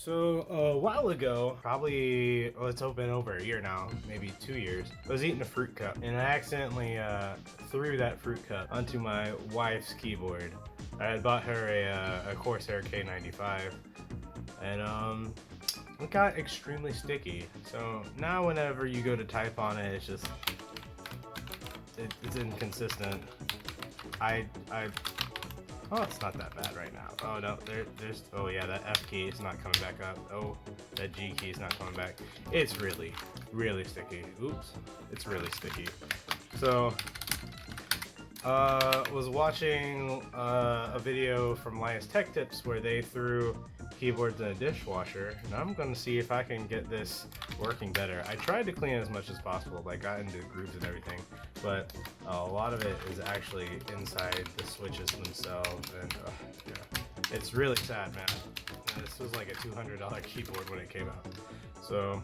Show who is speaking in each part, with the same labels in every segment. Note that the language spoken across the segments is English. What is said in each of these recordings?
Speaker 1: So a while ago, probably, well, it's been over a year now, maybe 2 years, I was eating a fruit cup and I accidentally threw that fruit cup onto my wife's keyboard. I had bought her a Corsair K95 and it got extremely sticky. So now whenever you go to type on it, it's just, it's inconsistent. Oh, it's not that bad right now. Oh no, there's, oh yeah, that F key is not coming back up. Oh, that G key is not coming back. It's really, really sticky. Oops, it's really sticky. So, was watching a video from Linus Tech Tips where they threw keyboards in a dishwasher, and I'm gonna see if I can get this working better. I tried to clean it as much as possible, like got into grooves and everything, but a lot of it is actually inside the switches themselves, and yeah, it's really sad, man. This was like a $200 keyboard when it came out. So,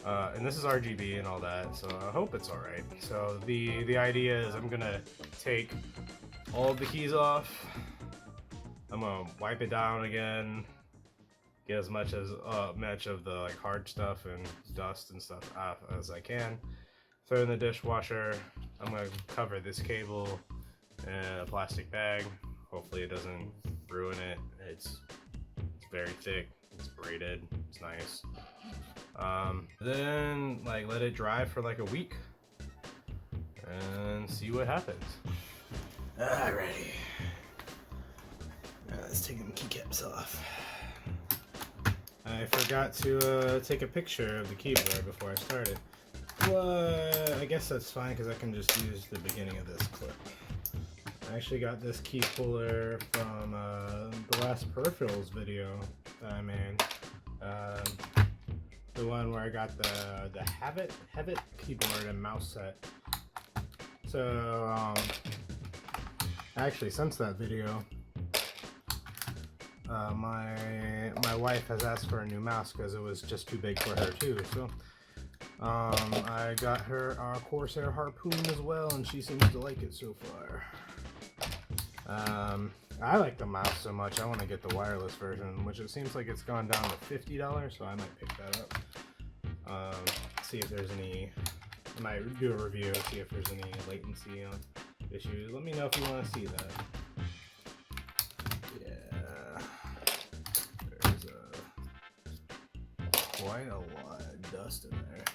Speaker 1: and this is RGB and all that, so I hope it's alright. So the idea is I'm gonna take all of the keys off. I'm gonna wipe it down again, get as much of the like hard stuff and dust and stuff off as I can. Throw it in the dishwasher. I'm gonna cover this cable in a plastic bag. Hopefully it doesn't ruin it. It's very thick. It's braided. It's nice. Then like let it dry for like a week and see what happens. Alrighty. Let's take them keycaps off. I forgot to take a picture of the keyboard before I started. Well, I guess that's fine because I can just use the beginning of this clip. I actually got this key puller from the last peripherals video that I made. The one where I got the Habit keyboard and mouse set. So actually, since that video, my wife has asked for a new mouse because it was just too big for her too. So I got her our Corsair Harpoon as well, and she seems to like it so far. I like the mouse so much, I want to get the wireless version, which it seems like it's gone down to $50, so I might pick that up. See if there's any, I might do a review, see if there's any latency issues. Let me know if you want to see that. Yeah, there's quite a lot of dust in there.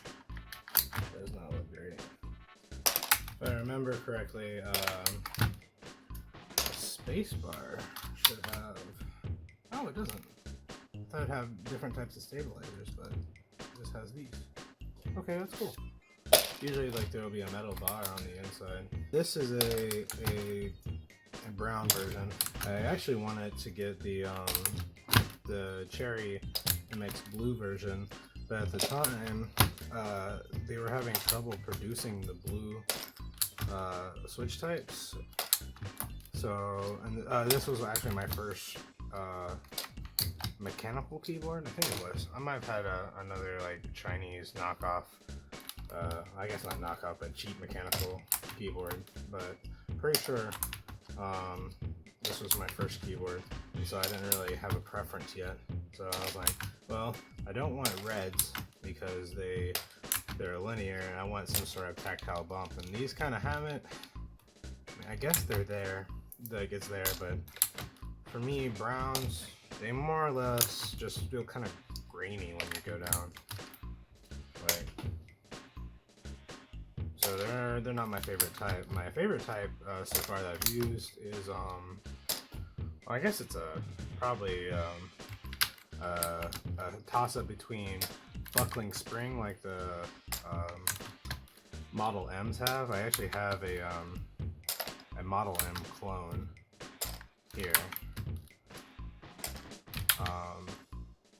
Speaker 1: Does not look great. If I remember correctly, spacebar should have, oh it doesn't. I thought it'd have different types of stabilizers, but this has these. Okay, that's cool. Usually like there will be a metal bar on the inside. This is a brown version. I actually wanted to get the cherry MX blue version, but at the time they were having trouble producing the blue switch types. So, and this was actually my first mechanical keyboard. I think it was. I might have had another like Chinese knockoff. I guess not knockoff, but cheap mechanical keyboard. But pretty sure this was my first keyboard, and so I didn't really have a preference yet. So I was like, well, I don't want reds because they're linear, and I want some sort of tactile bump. And these kind of have it. I mean, I guess they're there. Like it's there, but for me, browns, they more or less just feel kind of grainy when you go down. Like, so they're not my favorite type. My favorite type so far that I've used is well, I guess it's probably a toss up between buckling spring like the Model M's have. I actually have a Model M clone here,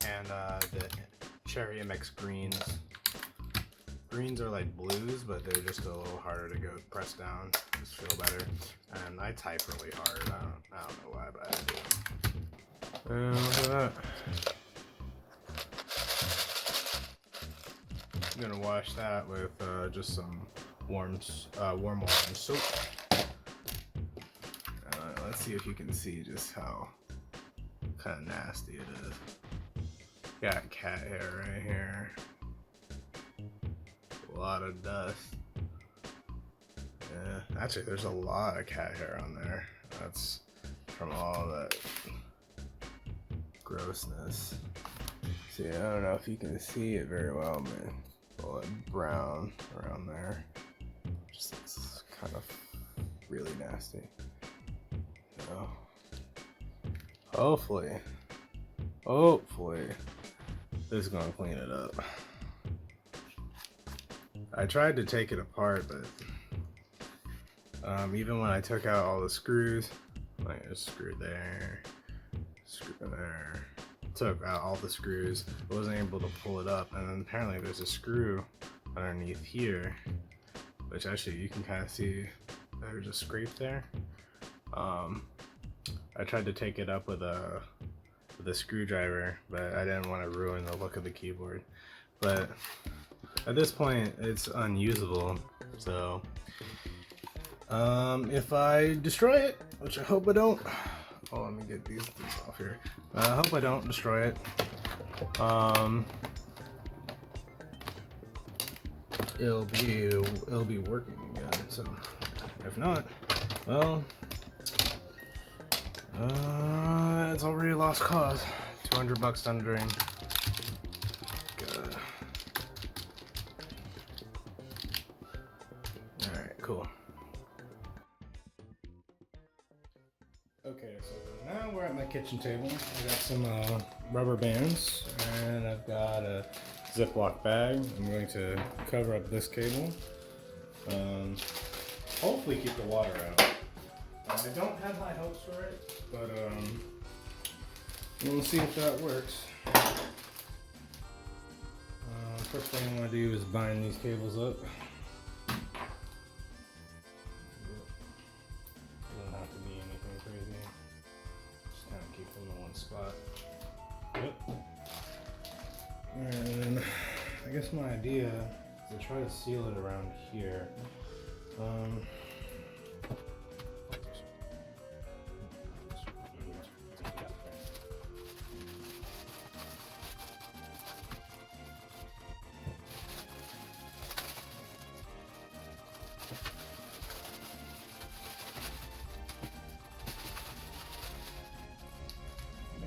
Speaker 1: and the Cherry MX greens. Greens are like blues, but they're just a little harder to go press down. Just feel better, and I type really hard. I don't know why, but I do. And look at that. I'm gonna wash that with just some warm water and soap. Let's see if you can see just how kind of nasty it is. Got cat hair right here. A lot of dust. Yeah, actually there's a lot of cat hair on there. That's from all that grossness. See, I don't know if you can see it very well, but all that brown around there. Just looks kind of really nasty. So, hopefully, this is gonna clean it up. I tried to take it apart, but even when I took out all the screws, like a screw there, screw there, took out all the screws, I wasn't able to pull it up. And then apparently there's a screw underneath here, which actually you can kind of see there's a scrape there. I tried to take it up with a screwdriver, but I didn't want to ruin the look of the keyboard. But at this point, it's unusable. So if I destroy it, which I hope I don't. Oh, let me get these off here. I hope I don't destroy it. It'll be working again. So if not, well, it's already a lost cause. $200 down the drain. Good. All right, cool. Okay, so now we're at my kitchen table. I got some rubber bands, and I've got a Ziploc bag. I'm going to cover up this cable. Hopefully keep the water out. I don't have high hopes for it, but we'll see if that works. First thing I want to do is bind these cables up. Doesn't have to be anything crazy. Just kind of keep them in one spot. Yep. And I guess my idea is to try to seal it around here.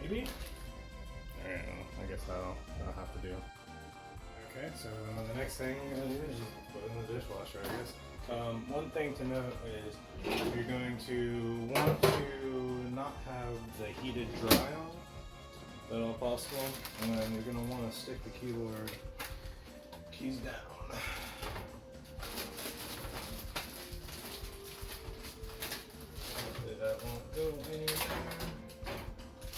Speaker 1: Maybe? I don't know. I guess that'll have to do. Okay, so the next thing I'm going to do is just put it in the dishwasher, I guess. One thing to note is you're going to want to not have the heated dry on, if at all possible, and then you're going to want to stick the keyboard keys down. Hopefully that won't go anywhere.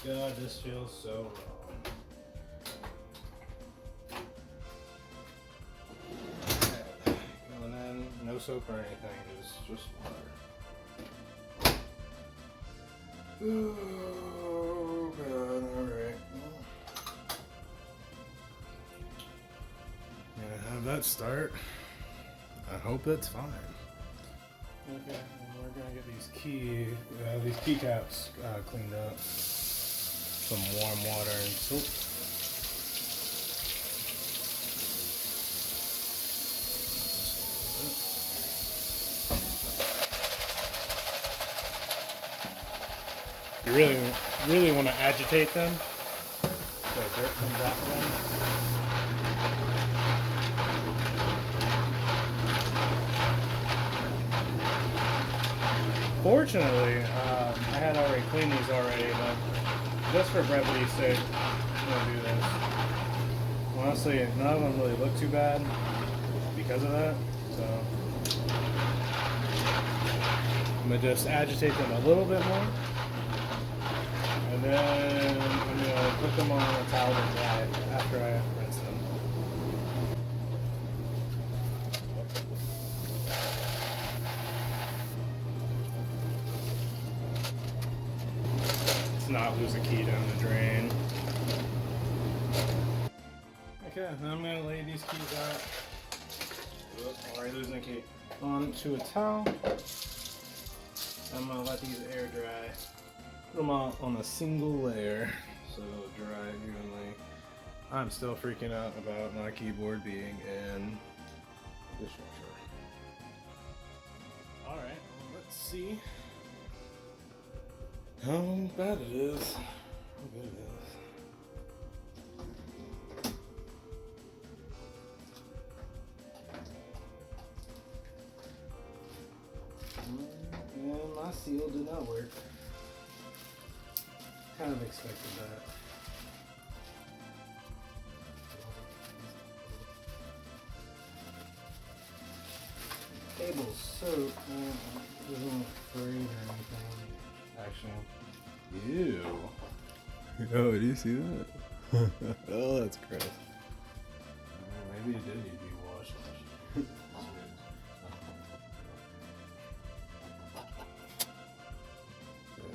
Speaker 1: God, this feels so wrong. And then no soap or anything, just water. Oh God, alright. Gonna have that start. I hope it's fine. Okay, well, we're gonna get these keycaps cleaned up. Some warm water and soap. You really want to agitate them so dirt comes out of them. Fortunately, I had already cleaned these already, but just for brevity's sake, I'm going to do this. Honestly, none of them really look too bad because of that, so I'm going to just agitate them a little bit more, and then I'm going to put them on a towel to dry after I rinse them. Not lose a key down the drain. Okay, now I'm going to lay these keys out. Oops, already losing a key. Onto a towel. I'm going to let these air dry. Put them on a single layer so it'll dry evenly. I'm still freaking out about my keyboard being in dishwasher. Alright, let's see how bad it is. How good it is. And my seal did not work. Kind of expected that. Cable's soaked. It doesn't frayed or anything. Actually. Ew.
Speaker 2: Oh, do you see that? Oh, that's gross.
Speaker 1: Maybe it did need to be washed.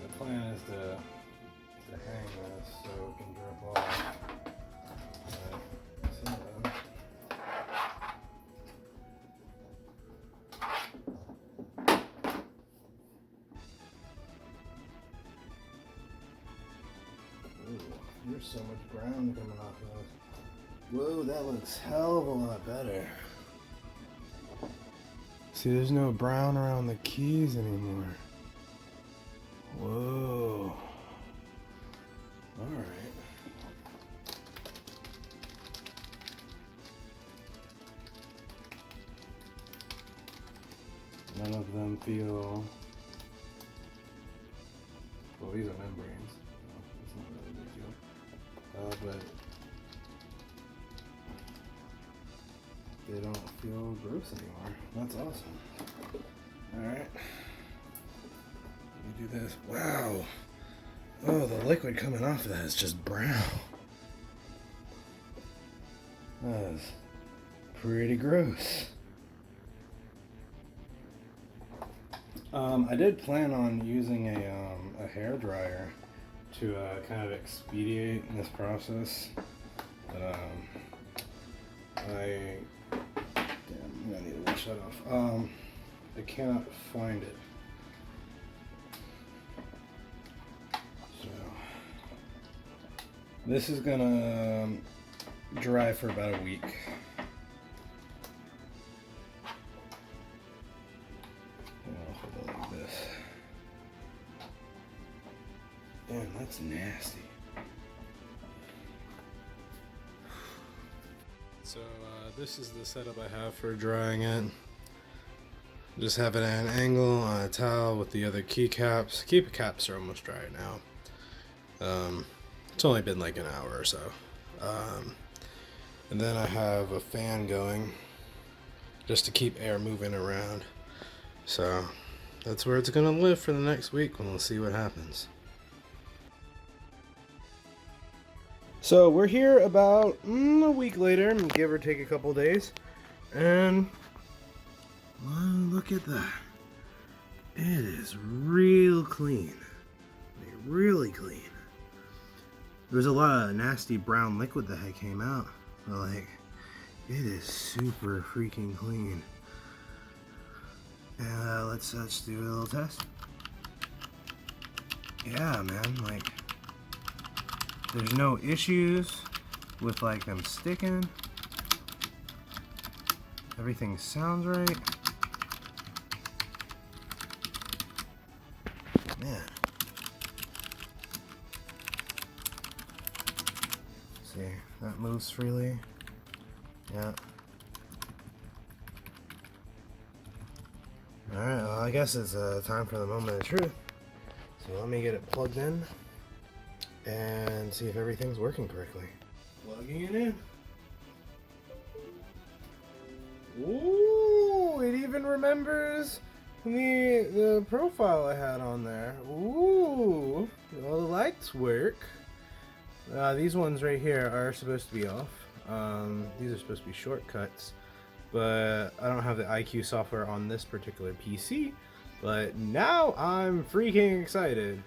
Speaker 1: The plan is to hang this so it can drip off. There's so much brown coming off of this. Whoa, that looks hell of a lot better. See, there's no brown around the keys anymore. Whoa. Alright. None of them feel... Well, these are membranes. It's not really a big deal. But they don't feel gross anymore. That's awesome. Alright. Let me do this. Wow. Oh, the liquid coming off of that is just brown. That's pretty gross. I did plan on using a hair dryer to kind of expedite this process, but I'm gonna need to wash that off. I cannot find it. So this is gonna dry for about a week. Damn, that's nasty. So this is the setup I have for drying it. Just have it at an angle on a towel with the other keycaps. Keycaps are almost dry now. It's only been like an hour or so. And then I have a fan going just to keep air moving around. So that's where it's gonna live for the next week, and we'll see what happens. So we're here about a week later, give or take a couple days, and well, look at that. It is real clean, like really clean. There's a lot of nasty brown liquid that came out, but like it is super freaking clean. And let's do a little test. Yeah, man, like. There's no issues with like them sticking. Everything sounds right. Man. See, that moves freely. Yeah. Alright, well I guess it's time for the moment of truth. So let me get it plugged in and see if everything's working correctly. Plugging it in. Ooh, it even remembers the profile I had on there. Ooh, all the lights work. These ones right here are supposed to be off. These are supposed to be shortcuts, but I don't have the IQ software on this particular PC. But now I'm freaking excited.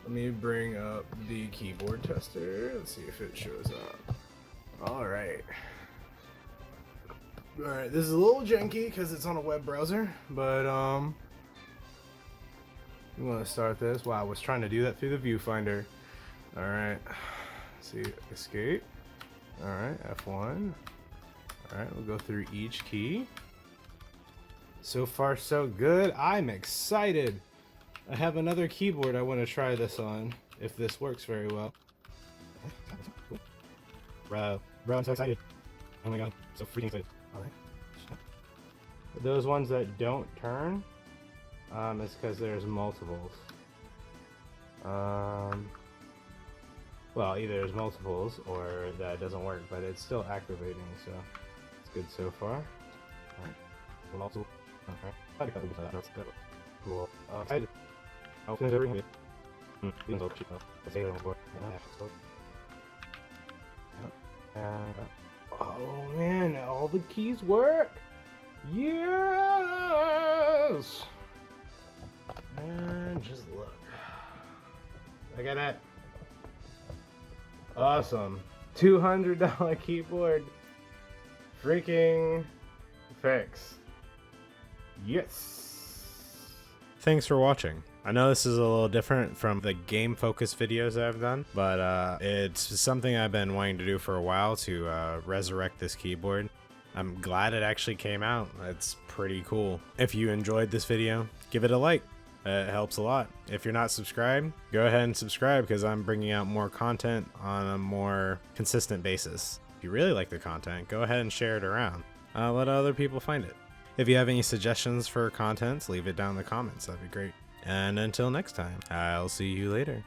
Speaker 1: Let me bring up the keyboard tester. Let's see if it shows up. Alright. Alright, this is a little janky because it's on a web browser, but I'm gonna start this. Wow, I was trying to do that through the viewfinder. Alright. see, escape. All right, F1. All right, we'll go through each key. So far, so good. I'm excited. I have another keyboard I want to try this on, if this works very well. Bro, I'm so excited. Oh my god, so freaking excited. All right. Those ones that don't turn, it's because there's multiples. Well, either there's multiples or that doesn't work, but it's still activating, so it's good so far. Alright. Multiple. Okay. That's good. Cool. Excited. I'll finish everything. These are cheap though. Let's say them before. Oh man, all the keys work! Yes! And just look. Look at that. Awesome. $200 keyboard. Freaking fix. Yes. Thanks for watching. I know this is a little different from the game focused videos that I've done, but it's something I've been wanting to do for a while to resurrect this keyboard. I'm glad it actually came out. It's pretty cool. If you enjoyed this video, give it a like. It helps a lot. If you're not subscribed, go ahead and subscribe because I'm bringing out more content on a more consistent basis. If you really like the content, go ahead and share it around. Let other people find it. If you have any suggestions for content, leave it down in the comments. That'd be great. And until next time, I'll see you later.